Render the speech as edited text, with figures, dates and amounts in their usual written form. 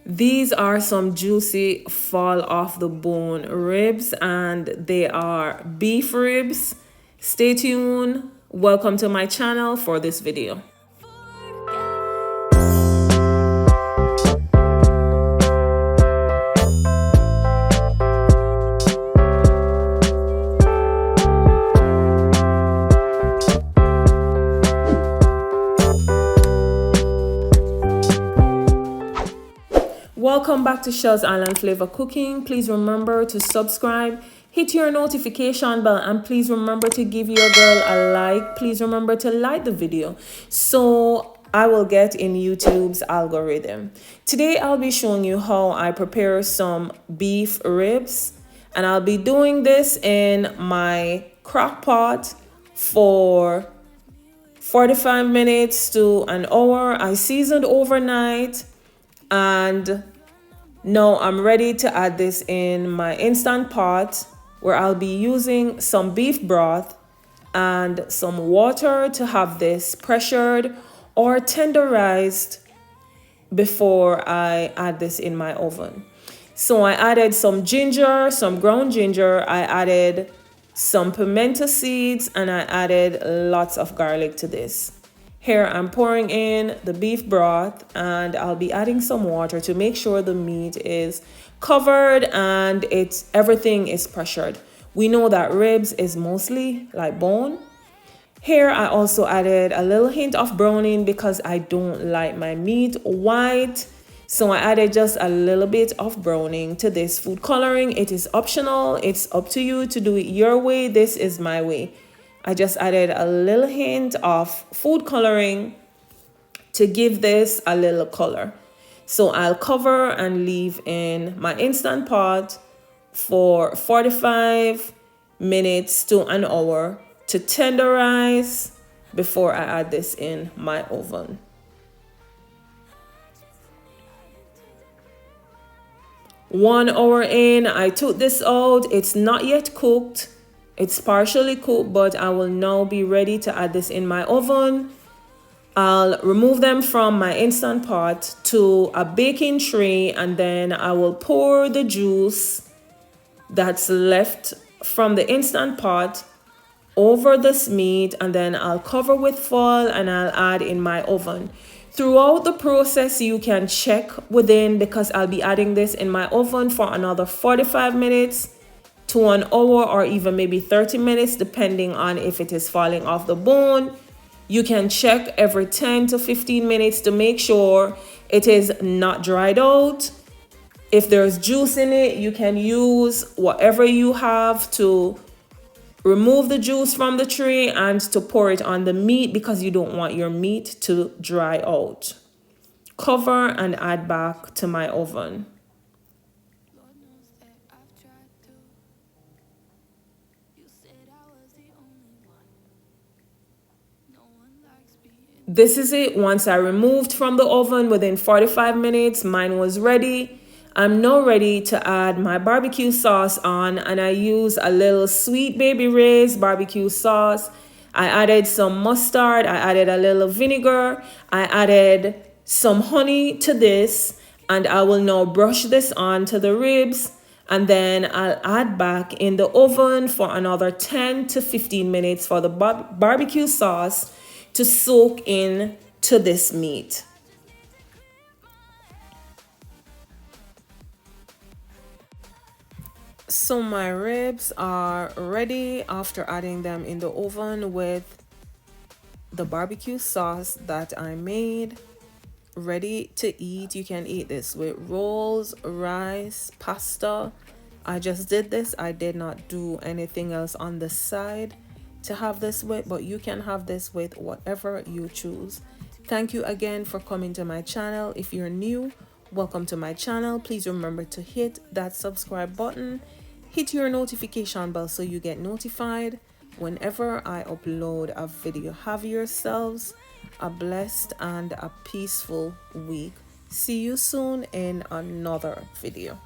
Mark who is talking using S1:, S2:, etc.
S1: These are some juicy fall off the bone ribs, and they are beef ribs. Stay tuned. Welcome to my channel for this video. Welcome back to Shells Island Flavor Cooking. Please remember to subscribe, hit your notification bell, and please remember to give your girl a like. Please remember to like the video so I will get in YouTube's algorithm. Today I'll be showing you how I prepare some beef ribs, and I'll be doing this in my crock pot for 45 minutes to an hour. I seasoned overnight, and now I'm ready to add this in my instant pot where I'll be using some beef broth and some water to have this pressured or tenderized before I add this in my oven. So I added some ginger, some ground ginger, I added some pimento seeds, and I added lots of garlic to this. Here I'm pouring in the beef broth, and I'll be adding some water to make sure the meat is covered and everything is pressured. We know that ribs is mostly like bone. Here I also added a little hint of browning because I don't like my meat white. So I added just a little bit of browning to this food coloring. It is optional. It's up to you to do it your way. This is my way. I just added a little hint of food coloring to give this a little color. So I'll cover and leave in my instant pot for 45 minutes to an hour to tenderize before I add this in my oven. One hour in, I took this out. It's not yet cooked. It's partially cooked, but I will now be ready to add this in my oven. I'll remove them from my instant pot to a baking tray, and then I will pour the juice that's left from the instant pot over this meat, and then I'll cover with foil and I'll add in my oven. Throughout the process, you can check within, because I'll be adding this in my oven for another 45 minutes to an hour, or even maybe 30 minutes, depending on if it is falling off the bone. You can check every 10 to 15 minutes to make sure it is not dried out. If there's juice in it, you can use whatever you have to remove the juice from the tray and to pour it on the meat, because you don't want your meat to dry out. Cover and add back to my oven. This is it. Once I removed from the oven within 45 minutes, mine was ready. I'm now ready to add my barbecue sauce on, and I use a little Sweet Baby Ray's barbecue sauce. I added some mustard, I added a little vinegar, I added some honey to this, and I will now brush this on to the ribs, and then I'll add back in the oven for another 10 to 15 minutes for the barbecue sauce to soak in to this meat. So my ribs are ready after adding them in the oven with the barbecue sauce that I made. Ready to eat. You can eat this with rolls, rice, pasta. I just did this. I did not do anything else on the side to have this with, but you can have this with whatever you choose. Thank you again for coming to my channel. If you're new, welcome to my channel. Please remember to hit that subscribe button, hit your notification bell so you get notified whenever I upload a video. Have yourselves a blessed and a peaceful week. See you soon in another video.